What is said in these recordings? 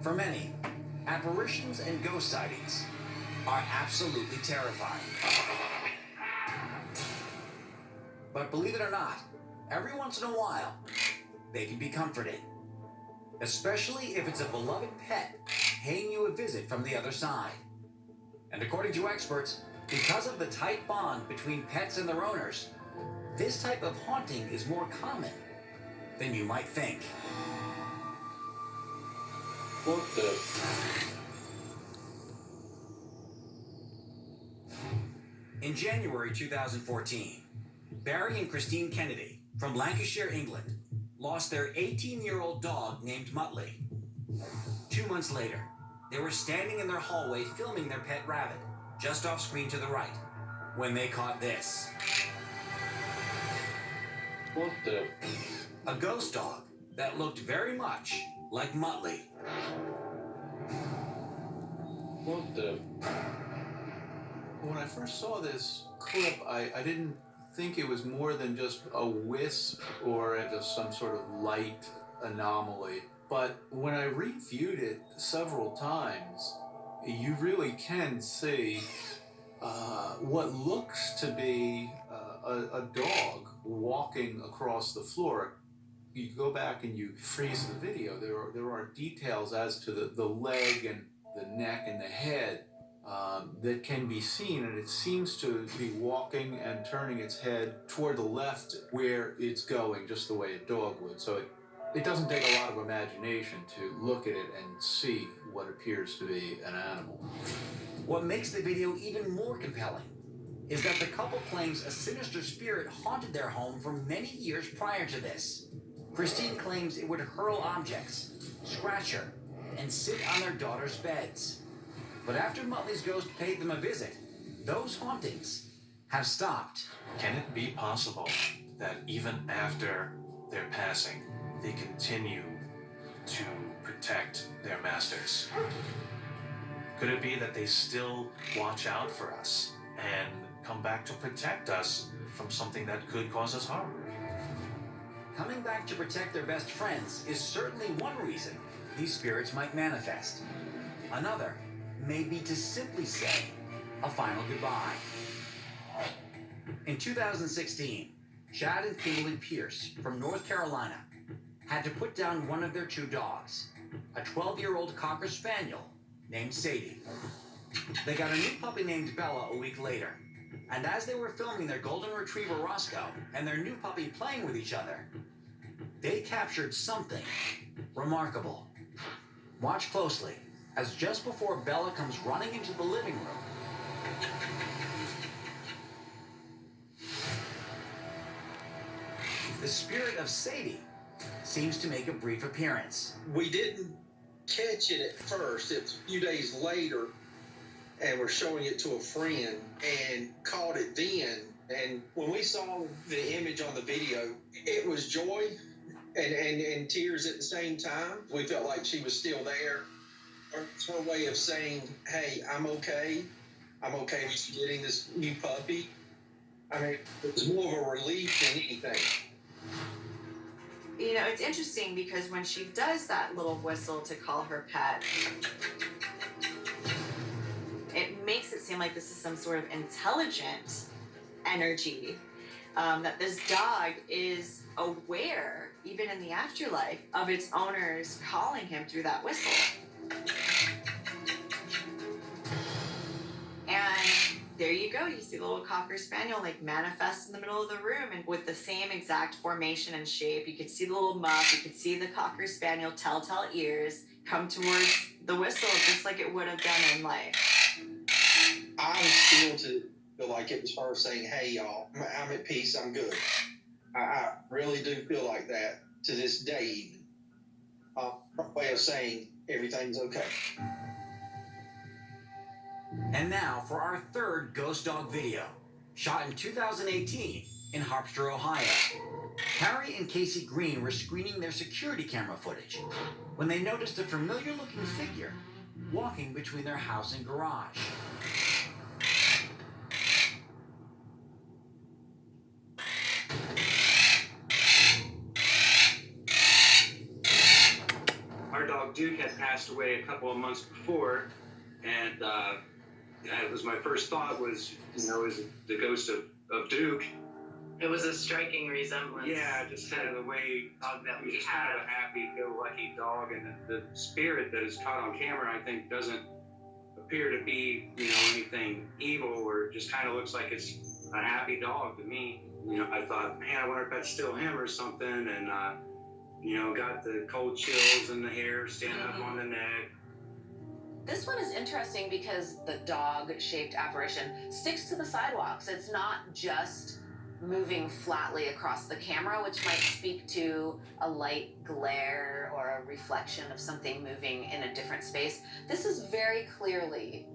For many, apparitions and ghost sightings are absolutely terrifying. But believe it or not, every once in a while, they can be comforting. Especially if it's a beloved pet paying you a visit from the other side. And according to experts, because of the tight bond between pets and their owners, this type of haunting is more common than you might think. What the? In January 2014, Barry and Christine Kennedy from Lancashire, England, lost their 18-year-old dog named Muttley. 2 months later, they were standing in their hallway filming their pet rabbit, just off screen to the right, when they caught this. What the? A ghost dog that looked very much like Muttley. What the? When I first saw this clip, I didn't think it was more than just a wisp or just some sort of light anomaly. But when I reviewed it several times, you really can see what looks to be a dog walking across the floor. You go back and you freeze the video. There are details as to the leg and the neck and the head that can be seen, and it seems to be walking and turning its head toward the left where it's going, just the way a dog would. So it doesn't take a lot of imagination to look at it and see what appears to be an animal. What makes the video even more compelling is that the couple claims a sinister spirit haunted their home for many years prior to this. Christine claims it would hurl objects, scratch her, and sit on their daughter's beds. But after Muttley's ghost paid them a visit, those hauntings have stopped. Can it be possible that even after their passing, they continue to protect their masters? Could it be that they still watch out for us and come back to protect us from something that could cause us harm? Coming back to protect their best friends is certainly one reason these spirits might manifest. Another may be to simply say a final goodbye. In 2016, Chad and Kimberly Pierce from North Carolina had to put down one of their 2 dogs, a 12-year-old Cocker Spaniel named Sadie. They got a new puppy named Bella a week later, and as they were filming their golden retriever Roscoe and their new puppy playing with each other, they captured something remarkable. Watch closely, as just before Bella comes running into the living room, the spirit of Sadie seems to make a brief appearance. We didn't catch it at first. It was a few days later, and we're showing it to a friend and caught it then. And when we saw the image on the video, it was joy and tears at the same time. We felt like she was still there. It's her way of saying, hey, I'm okay. I'm okay with you getting this new puppy. I mean, it was more of a relief than anything. You know, it's interesting because when she does that little whistle to call her pet, it makes it seem like this is some sort of intelligent energy, that this dog is aware, even in the afterlife, of its owners calling him through that whistle. And there you go. You see the little Cocker Spaniel like manifest in the middle of the room, and with the same exact formation and shape. You could see the little muff. You could see the Cocker Spaniel telltale ears come towards the whistle just like it would have done in life. I still feel like it was her saying, hey, y'all, I'm at peace. I'm good. I really do feel like that to this day even. Her way of saying everything's okay. And now for our 3rd ghost dog video, shot in 2018 in Harpster, Ohio. Harry and Casey Green were screening their security camera footage when they noticed a familiar-looking figure walking between their house and garage. Our dog Duke had passed away a couple of months before, and it was my first thought was, is the ghost of Duke. It was a striking resemblance. Yeah, just kind of the way That he was we just kind had. of a happy-go-lucky dog, and the spirit that is caught on camera, I think, doesn't appear to be, anything evil, or just kind of looks like it's a happy dog to me. I thought, man, I wonder if that's still him or something, and got the cold chills and the hair standing up on the neck. This one is interesting because the dog-shaped apparition sticks to the sidewalks. It's not just moving flatly across the camera, which might speak to a light glare or a reflection of something moving in a different space. This is very clearly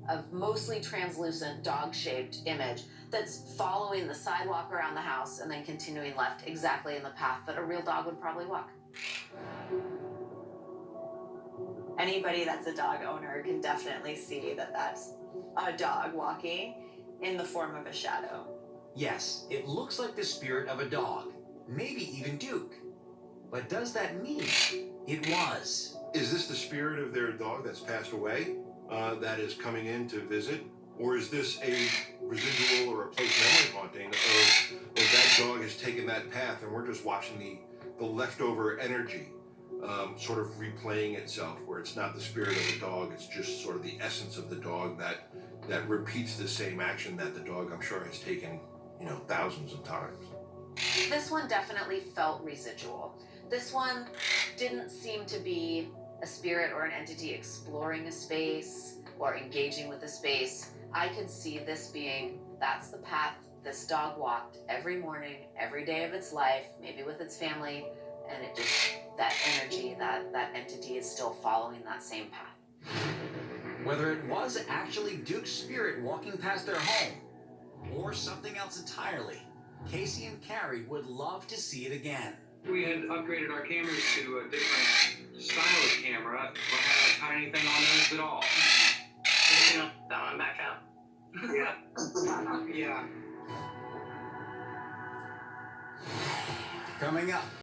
a mostly translucent dog-shaped image that's following the sidewalk around the house and then continuing left exactly in the path that a real dog would probably walk. Anybody that's a dog owner can definitely see that that's a dog walking in the form of a shadow. Yes, it looks like the spirit of a dog, maybe even Duke. But does that mean it was? Is this the spirit of their dog that's passed away that is coming in to visit? Or is this a residual or a post-memory haunting of that dog has taken that path and we're just watching the leftover energy sort of replaying itself, where it's not the spirit of the dog, it's just sort of the essence of the dog that repeats the same action that the dog, I'm sure, has taken, thousands of times. This one definitely felt residual. This one didn't seem to be a spirit or an entity exploring a space or engaging with a space. I could see this being, that's the path this dog walked every morning, every day of its life, maybe with its family, and it just, that energy, that entity is still following that same path. Whether it was actually Duke's spirit walking past their home, or something else entirely, Casey and Carrie would love to see it again. We had upgraded our cameras to a different style of camera. We haven't cut anything on those at all. That one back out. Yeah. Yeah. Coming up.